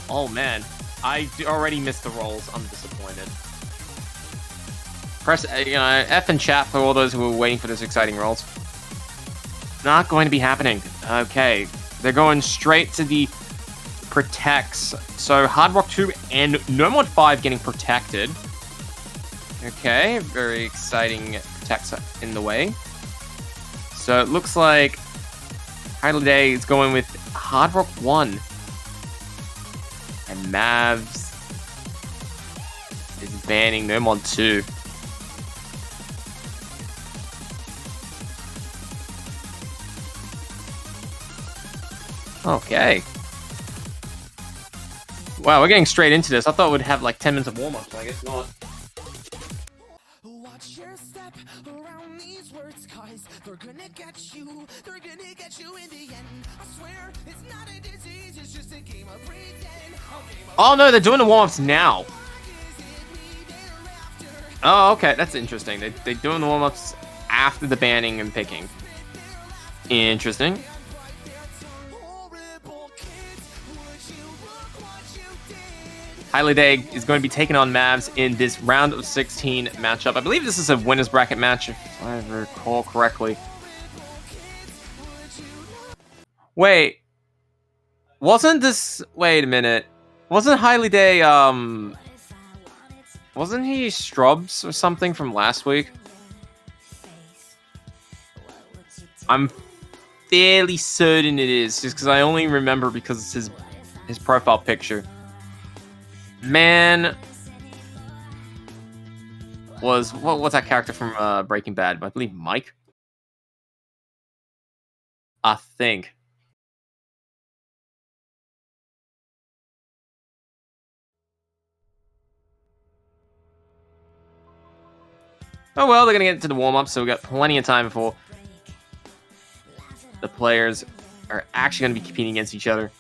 Oh, man. I already missed the rolls. I'm disappointed. Press, F and chat for all those who are waiting for those exciting rolls. Not going to be happening. Okay. They're going straight to the protects. So Hard Rock 2 and No Mod 5 getting protected. Okay. Very exciting protects in the way. So it looks like Hylidae is going with Hard Rock 1. And Mavs is banning No Mod 2. Okay. Wow, we're getting straight into this. I thought we'd have like 10 minutes of warm-up, but I guess not. Watch your step around these words, cause they're gonna get you. They're gonna get you in the end. I swear it's not a disease, it's just a game of pretend. Oh no, they're doing the warm-ups now. Oh, okay, that's interesting. They're doing the warm-ups after the banning and picking. Interesting. Hylidae is going to be taking on Mavs in this round of 16 matchup. I believe this is a winner's bracket match, if I recall correctly. Wait. Wasn't this... Wait a minute. Wasn't Hylidae, wasn't he Strubs or something from last week? I'm fairly certain it is, just because I only remember because it's his profile picture. Man, what's that character from Breaking Bad? I believe Mike. I think. Oh well, they're gonna get into the warm-up, so we got plenty of time before the players are actually gonna be competing against each other.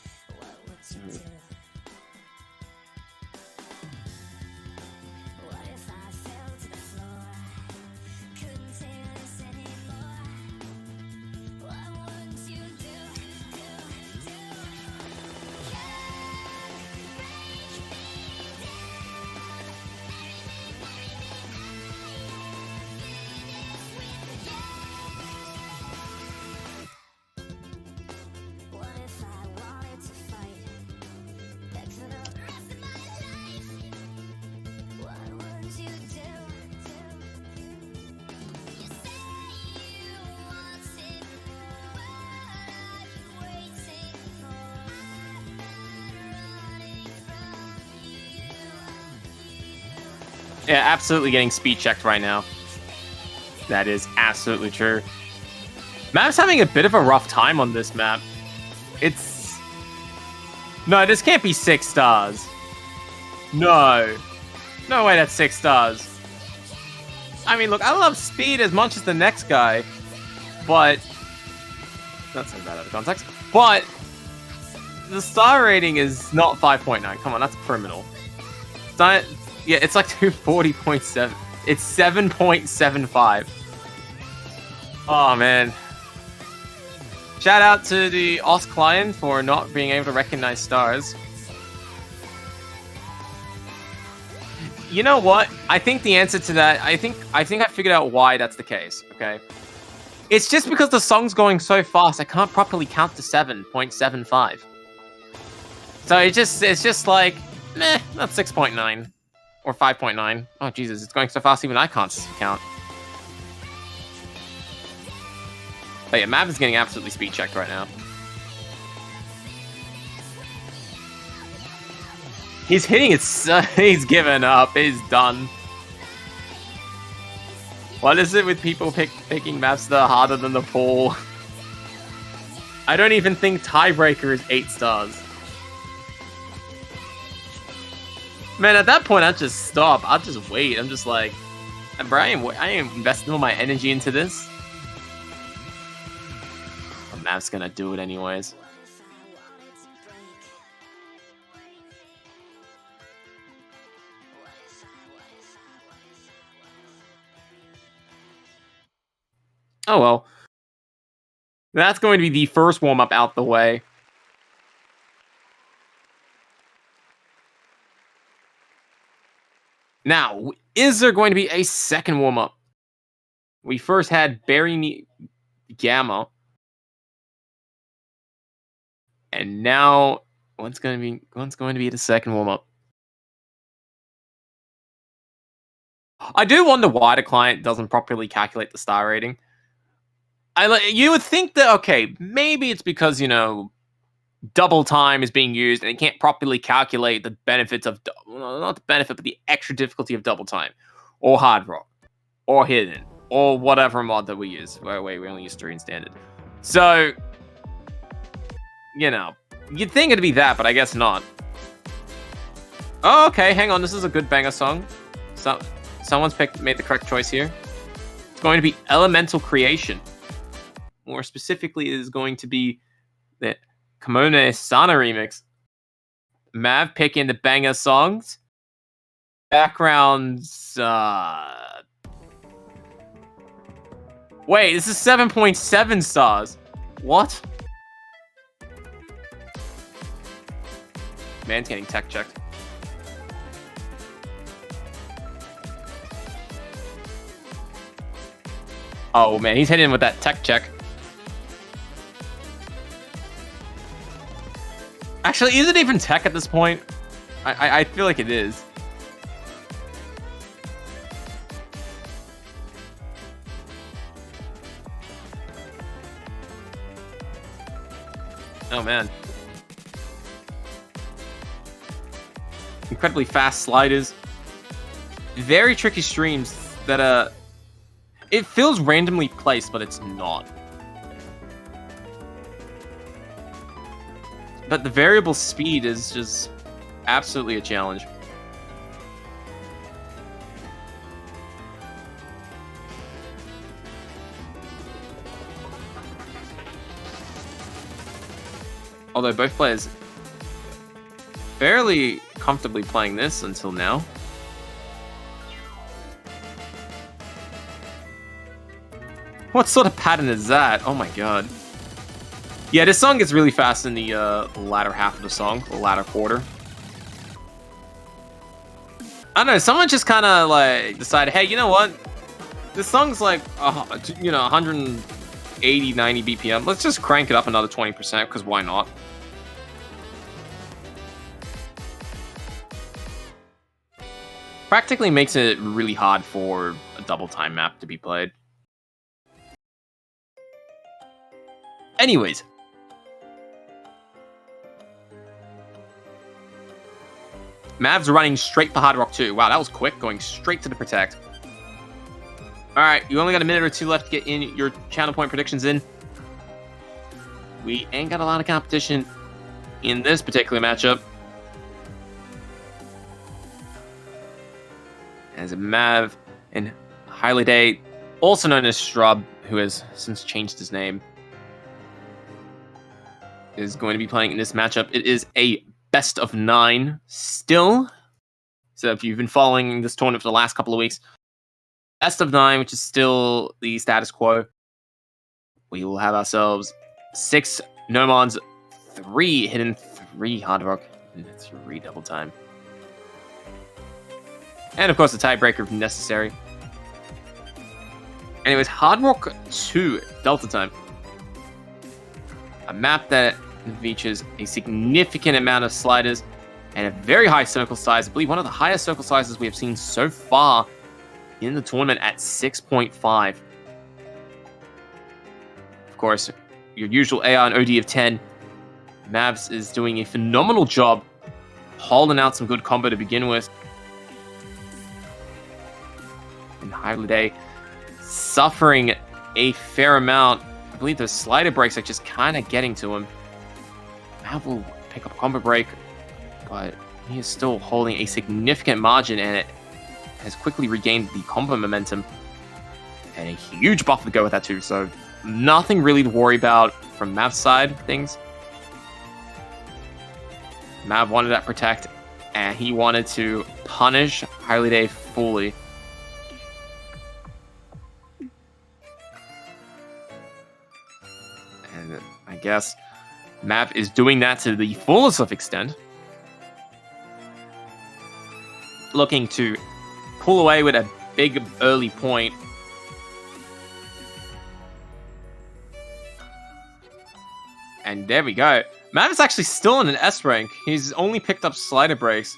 Yeah, absolutely getting speed checked right now. That is absolutely true. Map's having a bit of a rough time on this map. It's... No, this can't be 6 stars. No. No way that's 6 stars. I mean, look, I love speed as much as the next guy. But... That's so bad out of context. But... The star rating is not 5.9. Come on, that's criminal. Yeah, it's like 240.7. It's 7.75. Oh, man. Shout out to the OS client for not being able to recognize stars. You know what? I think the answer to that, I think I figured out why that's the case, okay? It's just because the song's going so fast, I can't properly count to 7.75. So it's just like, meh, that's 6.9. Or 5.9. Oh, Jesus, it's going so fast even I can't count. But yeah, Mav is getting absolutely speed checked right now. He's hitting it, he's given up, he's done. What is it with people picking maps that are harder than the pool? I don't even think Tiebreaker is 8 stars. Man, at that point, I'd just stop. I'd just wait. I'm just like, bro, I ain't investing all my energy into this. The map's gonna do it anyways. Oh well. That's going to be the first warm-up out the way. Now, is there going to be a second warm-up? We first had Berry Gamma. And now, what's going to be the second warm-up? I do wonder why the client doesn't properly calculate the star rating. You would think that, okay, maybe it's because, double time is being used and it can't properly calculate the benefits of, not the benefit, but the extra difficulty of double time, or hard rock, or hidden, or whatever mod that we use. Wait, we only use 3 in standard. So, you'd think it'd be that, but I guess not. Oh, okay, hang on, this is a good banger song. Someone's made the correct choice here. It's going to be Elemental Creation. More specifically, it is going to be the Kimono Sana remix. Mav picking the banger songs. Backgrounds. Wait, this is 7.7 stars. What? Man's getting tech checked. Oh man, he's hitting with that tech check. Actually, is it even tech at this point? I feel like it is. Oh man. Incredibly fast sliders. Very tricky streams that it feels randomly placed, but it's not. But the variable speed is just absolutely a challenge. Although both players fairly comfortably playing this until now. What sort of pattern is that? Oh my god. Yeah, this song gets really fast in the latter half of the song, the latter quarter. I don't know, someone just kind of like decided, hey, you know what? This song's like, 180, 90 BPM. Let's just crank it up another 20%, because why not? Practically makes it really hard for a double time map to be played. Anyways. Mavs running straight for Hard Rock 2. Wow, that was quick, going straight to the Protect. Alright, you only got a minute or two left to get in your channel point predictions in. We ain't got a lot of competition in this particular matchup. As Mav and Hylidae, also known as Strub, who has since changed his name, is going to be playing in this matchup. It is a best of 9 still. So if you've been following this tournament for the last couple of weeks, best of 9, which is still the status quo. We will have ourselves 6 Nomons, 3 hidden, 3 hard rock, and 3 double time. And of course the tiebreaker if necessary. Anyways, Hard Rock 2 Delta Time. A map that features a significant amount of sliders and a very high circle size. I believe one of the highest circle sizes we have seen so far in the tournament at 6.5. Of course, your usual AR and OD of 10. Mavs is doing a phenomenal job holding out some good combo to begin with. And Hylidae suffering a fair amount. I believe the slider breaks are just kind of getting to him. Mav will pick up a combo break, but he is still holding a significant margin, and it has quickly regained the combo momentum. And a huge buff to go with that too, so nothing really to worry about from Mav's side of things. Mav wanted that Protect, and he wanted to punish Hylidae fully. And I guess Mav is doing that to the fullest of extent. Looking to pull away with a big early point. And there we go. Mavs is actually still in an S rank. He's only picked up slider breaks.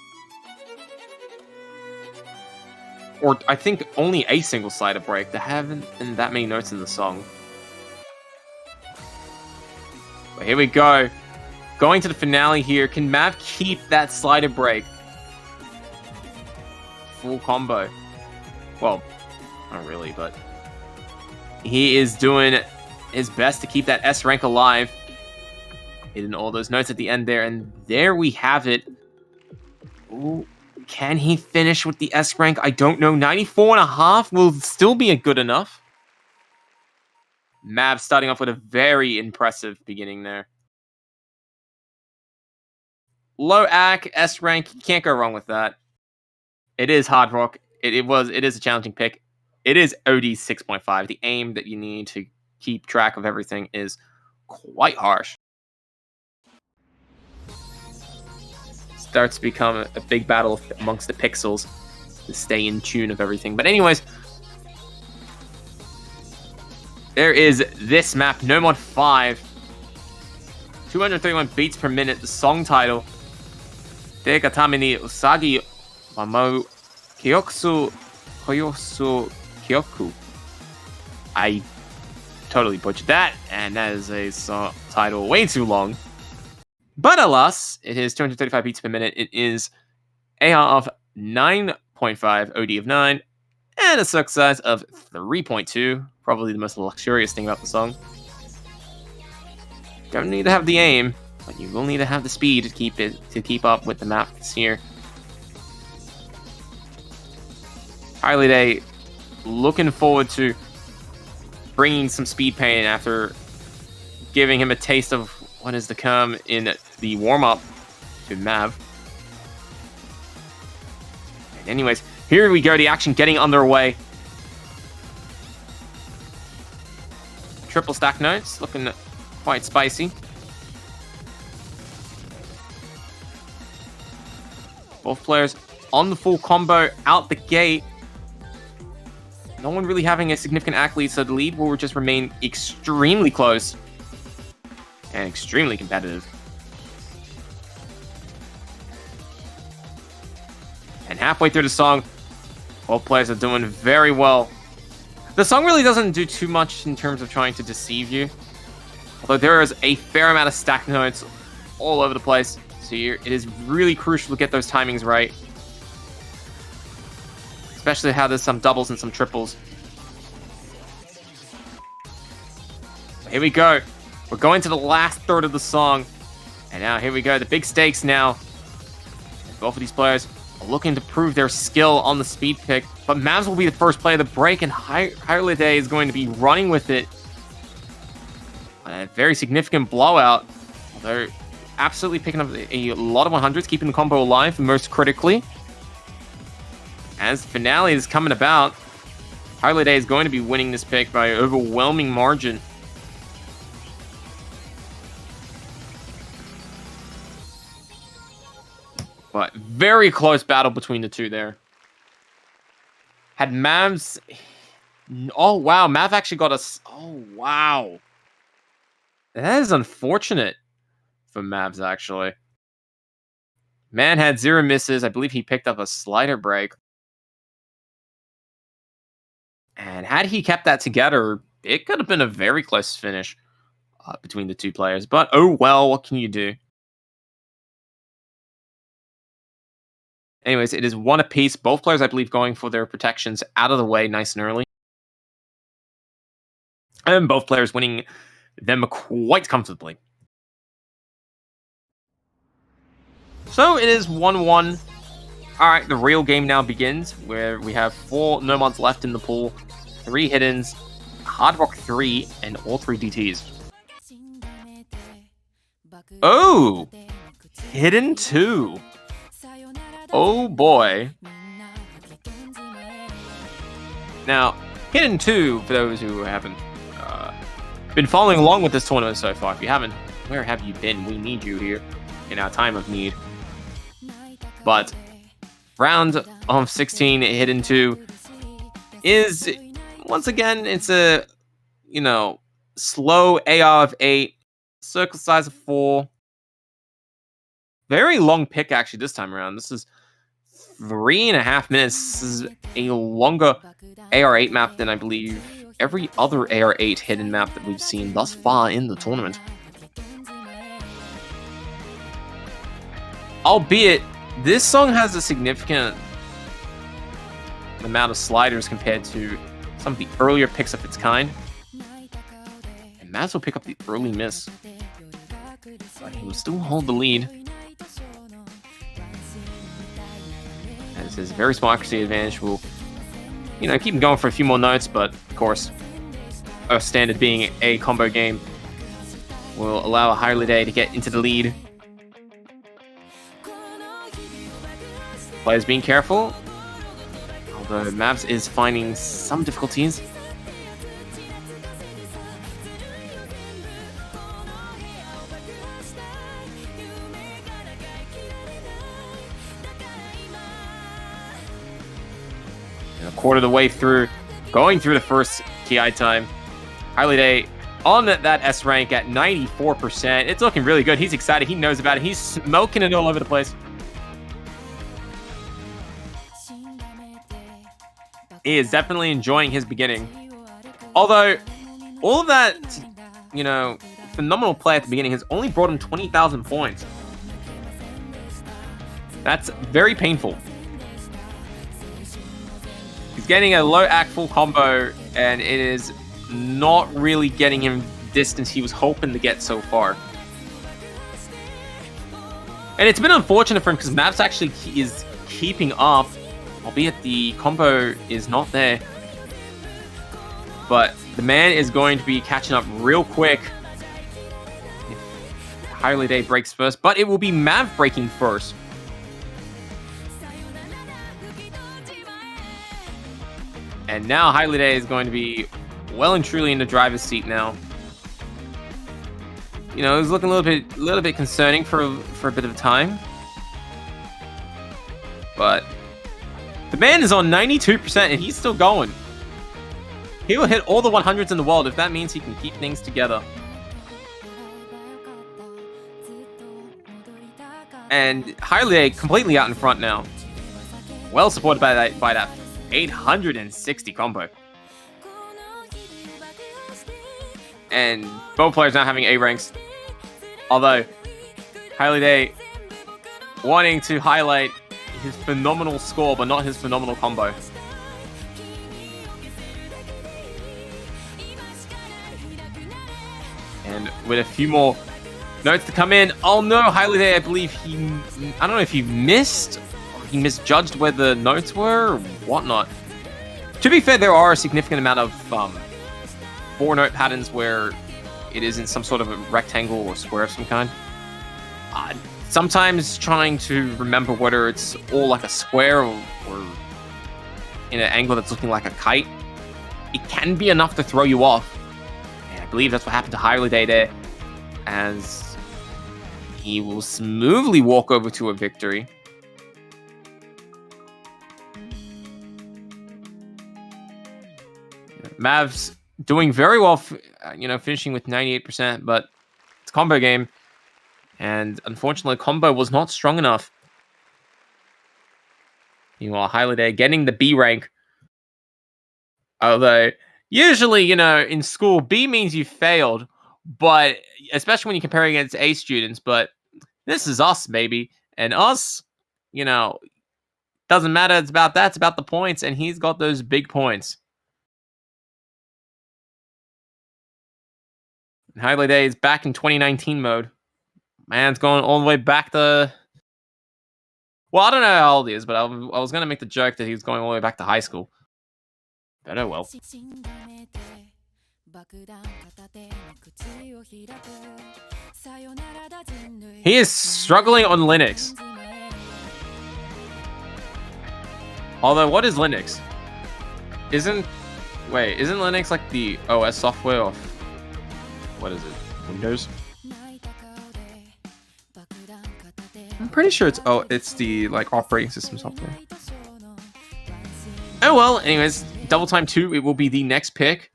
Or I think only a single slider break. There haven't been that many notes in the song. But here we go. Going to the finale here. Can Mav keep that slider break? Full combo. Well, not really, but he is doing his best to keep that S rank alive. Hitting all those notes at the end there, and there we have it. Ooh, can he finish with the S rank? I don't know. 94.5 will still be a good enough. Mavs starting off with a very impressive beginning there. Low AC, S rank, you can't go wrong with that. It is hard rock. It is a challenging pick. It is OD 6.5. The aim that you need to keep track of everything is quite harsh. Starts to become a big battle amongst the pixels to stay in tune of everything. But anyways, there is this map, No Mod 5. 231 beats per minute. The song title, Te Katame ni Usagi Wamau Kyoksu Koyosu Kyoku. I totally butchered that, and that is a song title way too long. But alas, it is 235 beats per minute. It is AR of 9.5, OD of 9, and a circ size of 3.2. Probably the most luxurious thing about the song. Don't need to have the aim, but you will need to have the speed to keep up with the maps here. Hylidae looking forward to bringing some speed pain after giving him a taste of what is to come in the warm-up to Mav. And anyways, here we go, the action getting underway. Triple stack notes, looking quite spicy. Both players on the full combo out the gate. No one really having a significant accolade, so the lead will just remain extremely close and extremely competitive. And halfway through the song, both players are doing very well. The song really doesn't do too much in terms of trying to deceive you, although there is a fair amount of stack notes all over the place, so it is really crucial to get those timings right. Especially how there's some doubles and some triples. Here we go. We're going to the last third of the song. And now here we go. The big stakes now. Both of these players are looking to prove their skill on the speed pick. But Mavs will be the first player to break, and Hylidae is going to be running with it. A very significant blowout. They're absolutely picking up a lot of 100s, keeping the combo alive most critically. As the finale is coming about, Hylidae is going to be winning this pick by an overwhelming margin. But very close battle between the two there. Had Mavs... Oh, wow. Mav actually got us... Oh, wow. That is unfortunate for Mavs, actually. Man had 0 misses. I believe he picked up a slider break. And had he kept that together, it could have been a very close finish between the two players. But, oh well, what can you do? Anyways, it is 1 apiece. Both players, I believe, going for their protections out of the way nice and early. And both players winning them quite comfortably. So it is 1-1. Alright, the real game now begins, where we have 4 Nomads left in the pool, 3 Hiddens, Hard Rock 3, and all 3 DTs. Oh! Hidden 2. Oh boy. Now, Hidden 2, for those who haven't been following along with this tournament so far, if you haven't, where have you been? We need you here in our time of need. But round of 16 hit into is, once again, it's a, slow AR of 8, circle size of 4. Very long pick, actually, this time around. This is 3.5 minutes. This is a longer AR8 map than I believe every other AR8 hidden map that we've seen thus far in the tournament. Albeit, this song has a significant amount of sliders compared to some of the earlier picks of its kind. And Mavs will pick up the early miss, but he will still hold the lead. As his very small accuracy advantage will, keep him going for a few more notes, but of course, Earth Standard being a combo game will allow Hylidae to get into the lead. Players being careful, although Mavs is finding some difficulties. And a quarter of the way through, going through the first TI time, Hylidae on that S rank at 94%. It's looking really good. He's excited. He knows about it. He's smoking it all over the place. He is definitely enjoying his beginning. Although, all of that, phenomenal play at the beginning has only brought him 20,000 points. That's very painful. He's getting a low act full combo, and it is not really getting him distance he was hoping to get so far. And it's been unfortunate for him because Mavs actually is keeping up, albeit the combo is not there. But the man is going to be catching up real quick if Hylidae breaks first, but it will be Mav breaking first. And now Hylidae is going to be well and truly in the driver's seat now. It was looking a little bit concerning for a bit of time. But the man is on 92% and he's still going. He will hit all the 100s in the world if that means he can keep things together. And Hylidae completely out in front now. Well supported by that 860 combo. And both players now having A ranks. Although, Hylidae wanting to highlight his phenomenal score, but not his phenomenal combo. And with a few more notes to come in. Oh no, Hylidae, I believe I don't know if he missed or he misjudged where the notes were or whatnot. To be fair, there are a significant amount of 4-note patterns where it is in some sort of a rectangle or square of some kind. Sometimes trying to remember whether it's all like a square or in an angle that's looking like a kite, it can be enough to throw you off. And I believe that's what happened to Hylidae there, as he will smoothly walk over to a victory. Mavs doing very well, finishing with 98%, but it's a combo game. And unfortunately, combo was not strong enough. Meanwhile, Hylidae getting the B rank. Although, usually, in school, B means you failed. But, especially when you compare against A students. But this is us, baby. And us, doesn't matter. It's about that. It's about the points. And he's got those big points. Hylidae is back in 2019 mode. Man's going all the way back to... Well, I don't know how old he is, but I was going to make the joke that he was going all the way back to high school. But oh well. He is struggling on Linux. Although, what is Linux? Isn't Linux like the OS software of... What is it? Windows? I'm pretty sure it's the like operating system software. Oh well, anyways, double time 2, it will be the next pick.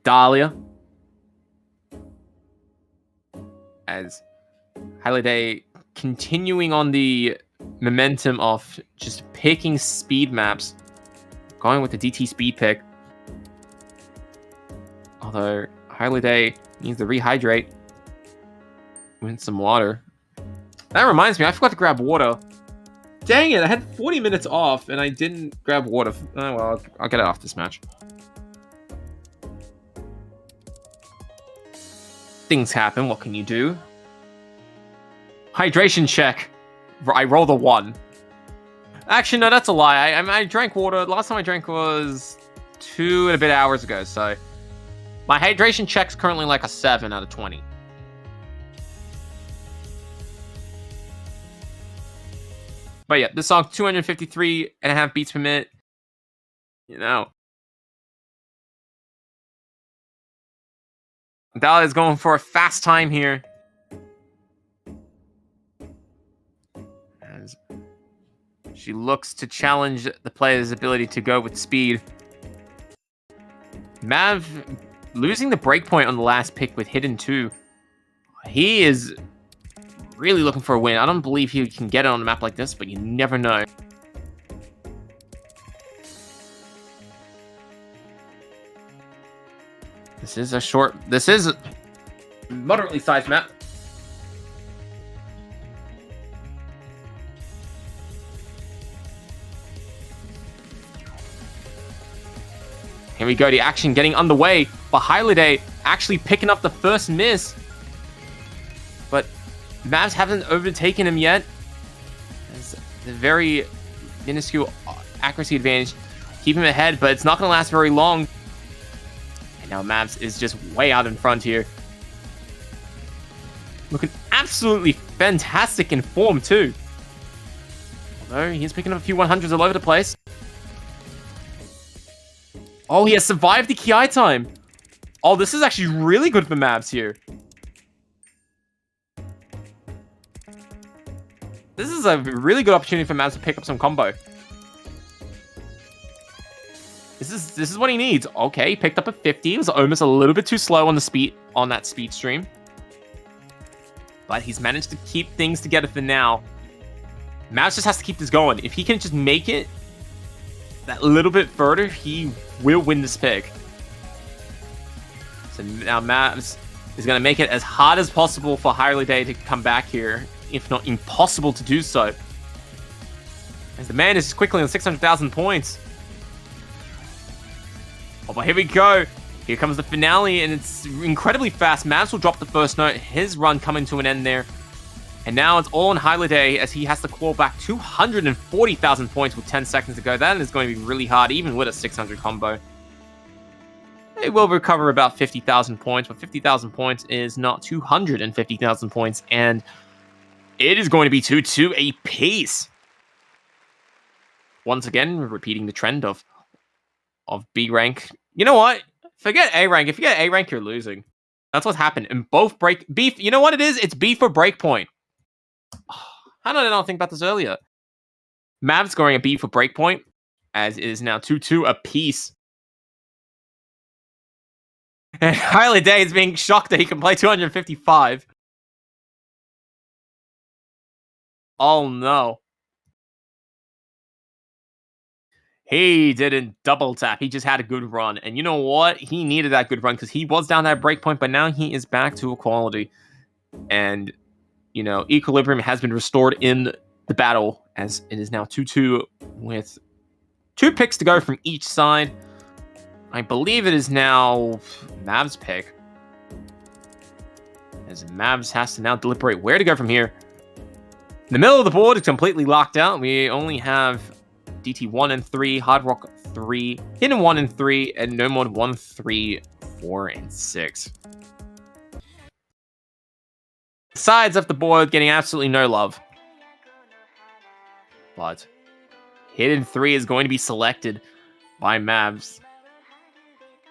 Dahlia. As Hylidae continuing on the momentum of just picking speed maps. Going with the DT speed pick. Although Hylidae needs to rehydrate. Win some water. That reminds me, I forgot to grab water. Dang it, I had 40 minutes off and I didn't grab water. Oh well, I'll get it off this match. Things happen, what can you do? Hydration check. I rolled a 1. Actually, no, that's a lie. I drank water. Last time I drank was 2 and a bit hours ago, so... My hydration check's currently like a 7 out of 20. But yeah, this song, 253.5 beats per minute. You know. Dahlia is going for a fast time here. As she looks to challenge the player's ability to go with speed. Mav losing the breakpoint on the last pick with Hidden 2. He is really looking for a win. I don't believe he can get it on a map like this, but you never know. This is a moderately sized map. Here we go, the action getting underway, but Hylidae actually picking up the first miss. But Mavs haven't overtaken him yet. It's a very minuscule accuracy advantage. Keep him ahead, but it's not going to last very long. And now Mavs is just way out in front here. Looking absolutely fantastic in form too. Although he's picking up a few 100s all over the place. Oh, he has survived the Ki time. Oh, this is actually really good for Mavs here. This is a really good opportunity for Mavs to pick up some combo. This is what he needs. Okay, he picked up a 50. He was almost a little bit too slow on that speed stream. But he's managed to keep things together for now. Mavs just has to keep this going. If he can just make it that little bit further, he will win this pick. So now Mavs is going to make it as hard as possible for Hylidae to come back here, if not impossible to do so. As the man is quickly on 600,000 points. Oh, but here we go. Here comes the finale, and it's incredibly fast. Mavs will drop the first note. His run coming to an end there. And now it's all on Hylidae as he has to claw back 240,000 points with 10 seconds to go. That is going to be really hard, even with a 600 combo. They will recover about 50,000 points, but 50,000 points is not 250,000 points, and it is going to be 2-2 apiece. Once again, repeating the trend of B rank. You know what? Forget A rank. If you get A rank, you're losing. That's what's happened. And both B. You know what it is? It's B for breakpoint. How did I not think about this earlier? Mavs scoring a B for breakpoint, as it is now 2-2 apiece. And Hylidae is being shocked that he can play 255. Oh no. He didn't double tap. He just had a good run. And you know what? He needed that good run because he was down that breakpoint, but now he is back to equality. And, you know, equilibrium has been restored in the battle as it is now 2-2 with 2 picks to go from each side. I believe it is now Mavs' pick. As Mavs has to now deliberate where to go from here. The middle of the board is completely locked out. We only have DT 1 and 3, Hard Rock 3, Hidden 1 and 3, and No Mod 1, 3, 4, and 6. Sides of the board getting absolutely no love. But Hidden 3 is going to be selected by Mavs.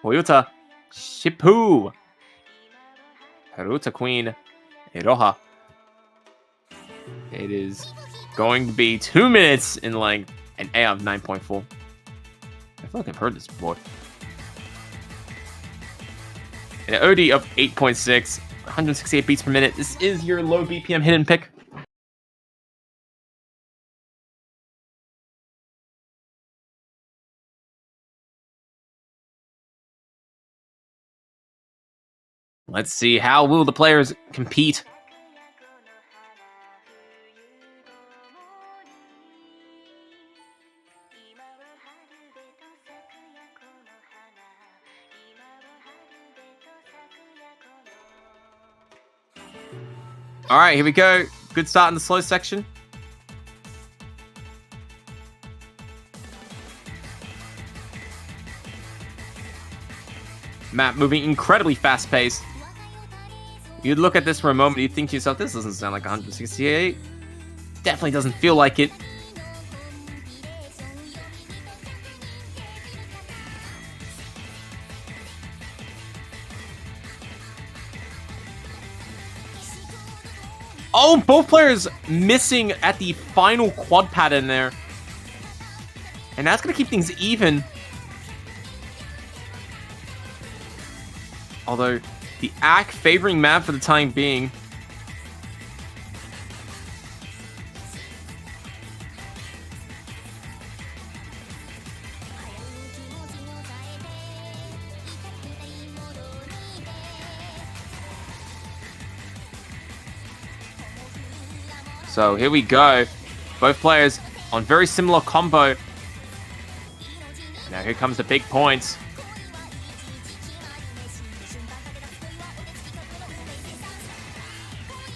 Toyota, Shippu, Haruta Queen, Iroha. It is going to be 2 minutes in length, an A of 9.4. I feel like I've heard this before. An OD of 8.6, 168 beats per minute. This is your low BPM hidden pick. Let's see, how will the players compete? All right, here we go. Good start in the slow section. Map moving incredibly fast-paced. You'd look at this for a moment, you'd think to yourself, this doesn't sound like 168. Definitely doesn't feel like it. Oh, both players missing at the final quad pattern there. And that's going to keep things even. Although, the ACK favoring Mav for the time being. So here we go. Both players on very similar combo. Now here comes the big points.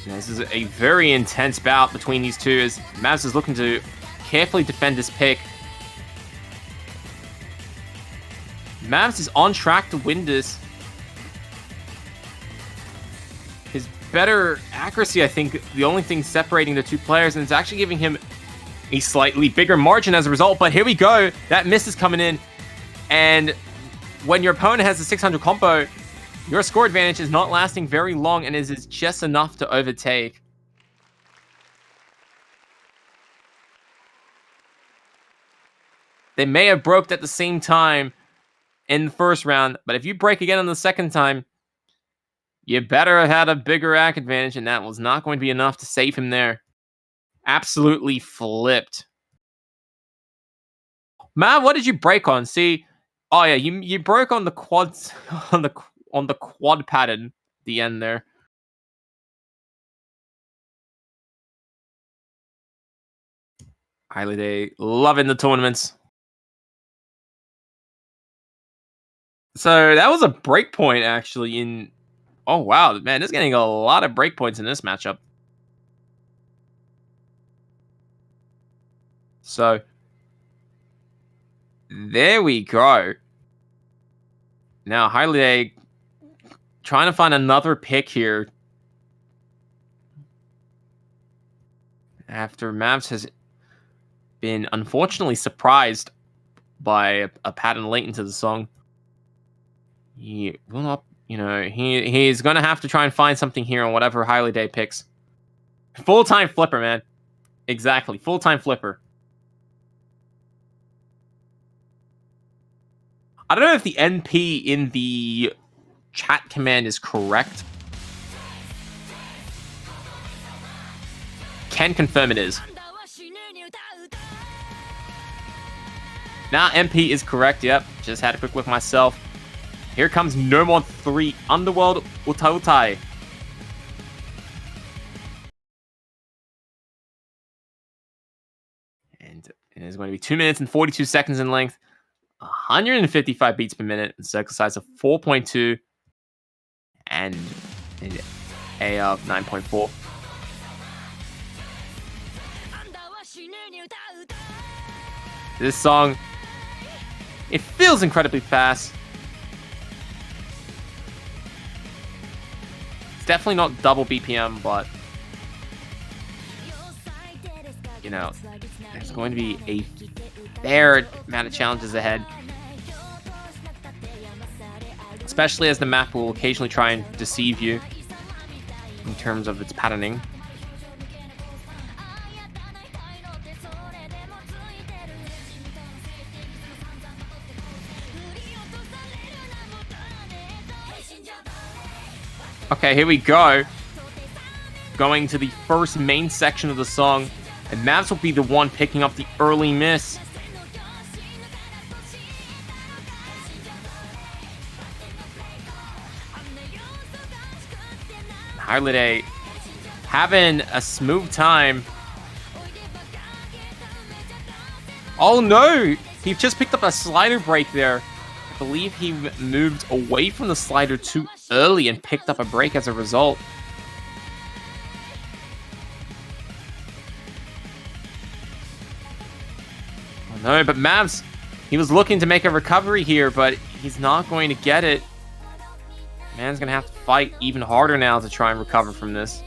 Now, this is a very intense bout between these two as Mavs is looking to carefully defend this pick. Mavs is on track to win this. His better accuracy, I think, the only thing separating the two players, and it's actually giving him a slightly bigger margin as a result. But here we go. That miss is coming in. And when your opponent has a 600 combo, your score advantage is not lasting very long and is just enough to overtake. They may have broke at the same time in the first round, but if you break again on the second time, you better have had a bigger rack advantage, and that was not going to be enough to save him there. Absolutely flipped. Man, what did you break on? See, oh yeah, you broke on the quads on the quad pattern at the end there. Hylidae loving the tournaments. So that was a breakpoint actually in. Oh wow, man, this is getting a lot of breakpoints in this matchup. So there we go. Now Hylidae trying to find another pick here. After Mavs has been unfortunately surprised by a pattern late into the song. He will not, he's going to have to try and find something here on whatever Hylidae picks. Full-time flipper, man. Exactly, full-time flipper. I don't know if the NP in the chat command is correct. Can confirm it is. Now MP is correct, yep. Just had a quick look myself. Here comes No More 3 Underworld Utautai. And it is going to be 2 minutes and 42 seconds in length. 155 beats per minute, and circle size of 4.2. And an A of 9.4. This song, it feels incredibly fast. It's definitely not double BPM, but there's going to be a fair amount of challenges ahead. Especially as the map will occasionally try and deceive you in terms of its patterning. Okay, here we go. Going to the first main section of the song. And Mavs will be the one picking up the early miss. Hylidae having a smooth time. Oh no! He just picked up a slider break there. I believe he moved away from the slider too early and picked up a break as a result. Oh no, but Mavs, he was looking to make a recovery here, but he's not going to get it. Man's going to have to fight even harder now to try and recover from this.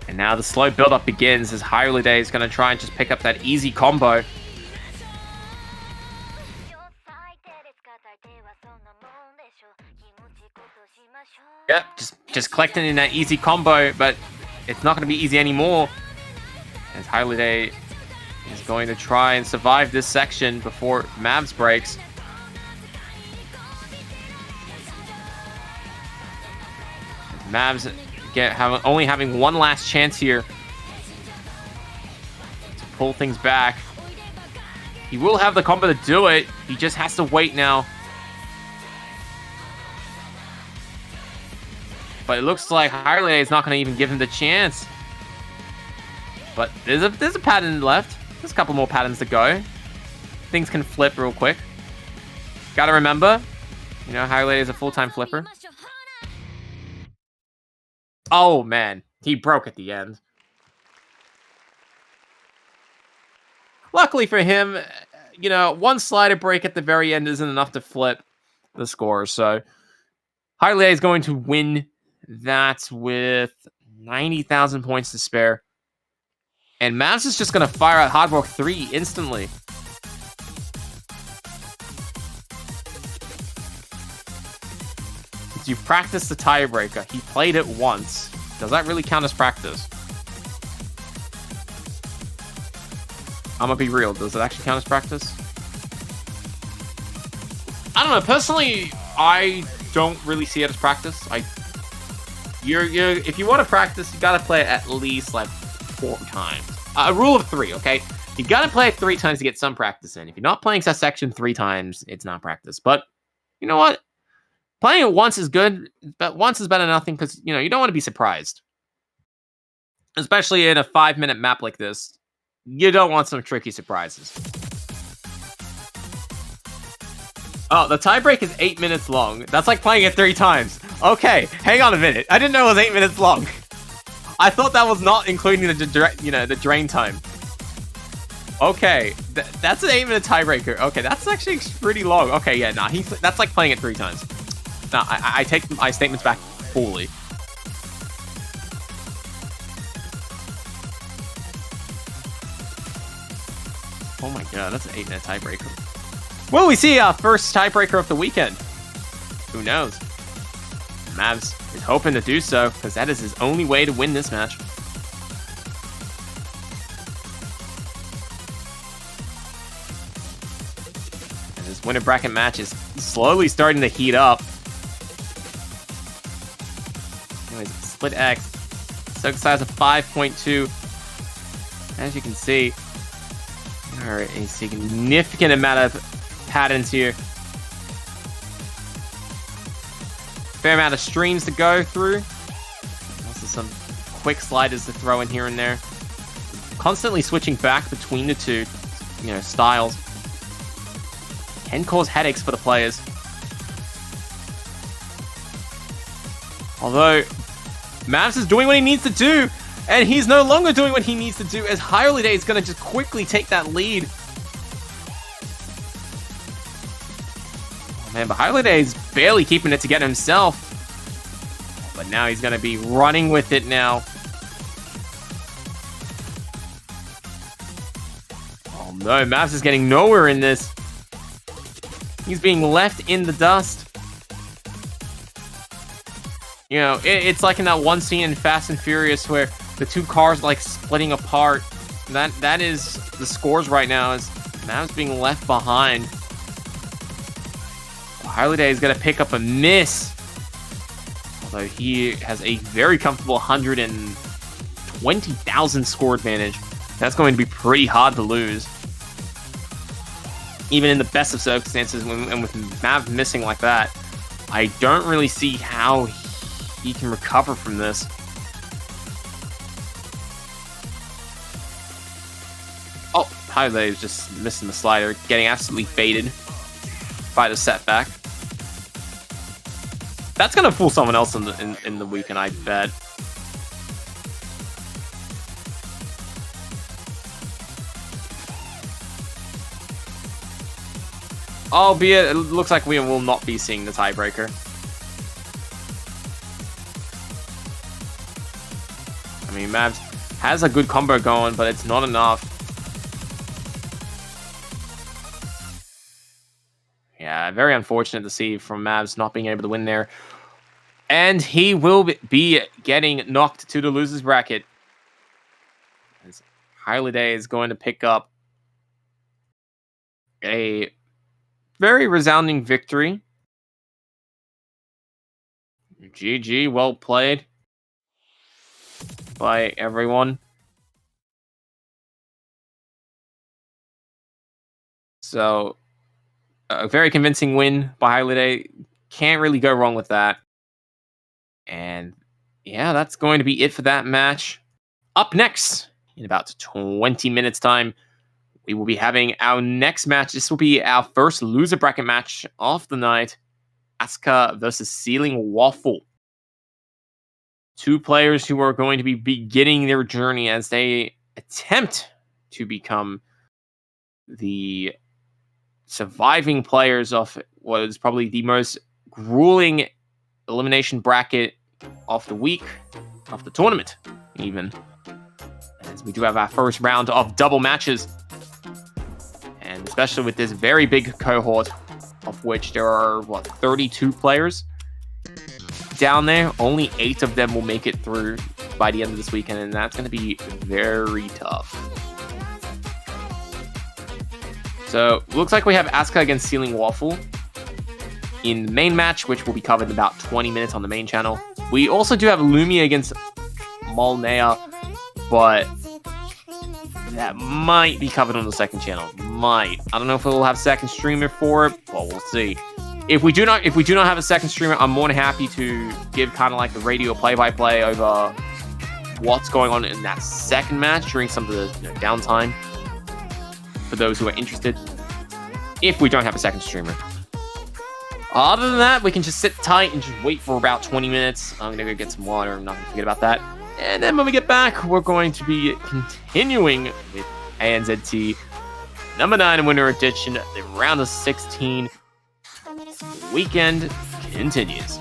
And now the slow build-up begins as Hylidae is going to try and just pick up that easy combo. Yep, just collecting in that easy combo, but it's not going to be easy anymore. As Hylidae is going to try and survive this section before Mavs breaks. Mavs only having one last chance here to pull things back. He will have the combo to do it. He just has to wait now. But it looks like Hylidae is not going to even give him the chance. But there's a pattern left. There's a couple more patterns to go. Things can flip real quick. Gotta remember, you know, Hylidae is a full-time flipper. Oh, man. He broke at the end. Luckily for him, you know, one slider break at the very end isn't enough to flip the score. So Hylidae is going to win that with 90,000 points to spare. And Mavs is just going to fire out Hard Rock 3 instantly. You practiced the tiebreaker. He played it once. Does that really count as practice? I'm gonna be real. Does it actually count as practice? I don't know. Personally, I don't really see it as practice. If you want to practice, you gotta play it at least like 4 times. A rule of 3, okay? You gotta play it 3 times to get some practice in. If you're not playing that section 3 times, it's not practice. But you know what? Playing it once is good, but once is better than nothing because, you know, you don't want to be surprised. Especially in a 5-minute map like this. You don't want some tricky surprises. Oh, the tiebreak is 8 minutes long. That's like playing it 3 times. Okay, hang on a minute. I didn't know it was 8 minutes long. I thought that was not including the drain time. Okay, that's an 8-minute tiebreaker. Okay, that's actually pretty long. Okay, yeah, nah, that's like playing it 3 times. No, I take my statements back fully. Oh my god, that's an 8-minute tiebreaker. Will we see our first tiebreaker of the weekend? Who knows? Mavs is hoping to do so, because that is his only way to win this match. And this winner bracket match is slowly starting to heat up. Anyways, split X. Soak size of 5.2. As you can see, there are a significant amount of patterns here. Fair amount of streams to go through. Also some quick sliders to throw in here and there. Constantly switching back between the two, you know, styles. Can cause headaches for the players. Although, Mavs is doing what he needs to do, and he's no longer doing what he needs to do, as Hylidae is going to just quickly take that lead. Oh man, but Hylidae is barely keeping it together himself. But now he's going to be running with it now. Oh no, Mavs is getting nowhere in this. He's being left in the dust. You know, it's like in that one scene in Fast and Furious where The two cars like splitting apart. That is the scores right now, as Mavs being left behind. Hylidae is going to pick up a miss. Although he has a very comfortable 120,000 score advantage. That's going to be pretty hard to lose. Even in the best of circumstances, and with Mav missing like that, I don't really see how he can recover from this. Oh, Hylidae is just missing the slider, getting absolutely faded by the setback. That's gonna fool someone else in the weekend, I bet. Albeit, it looks like we will not be seeing the tiebreaker. I mean, Mavs has a good combo going, but it's not enough. Yeah, very unfortunate to see from Mavs not being able to win there. And he will be getting knocked to the losers bracket. As Hylidae is going to pick up a very resounding victory. GG, well played by everyone. So, a very convincing win by Hylidae. Can't really go wrong with that. And yeah, that's going to be it for that match. Up next, in about 20 minutes time, we will be having our next match. This will be our first loser bracket match of the night. Asuka versus Ceiling Waffle. Two players who are going to be beginning their journey as they attempt to become the surviving players of what is probably the most grueling elimination bracket of the week, of the tournament, even. As we do have our first round of double matches. And especially with this very big cohort, of which there are, 32 players down there. Only 8 of them will make it through by the end of this weekend, and that's going to be very tough. So, looks like we have Asuka against Ceiling Waffle in the main match, which will be covered in about 20 minutes on the main channel. We also do have Lumia against Molnea, but that might be covered on the second channel. Might. I don't know if we'll have second streamer for it, but we'll see. If we do not have a second streamer, I'm more than happy to give kind of like the radio play-by-play over what's going on in that second match during some of the downtime for those who are interested. If we don't have a second streamer. Other than that, we can just sit tight and just wait for about 20 minutes. I'm going to go get some water. I'm not going to forget about that. And then when we get back, we're going to be continuing with ANZT number 9 winner edition. The round of 16 weekend continues.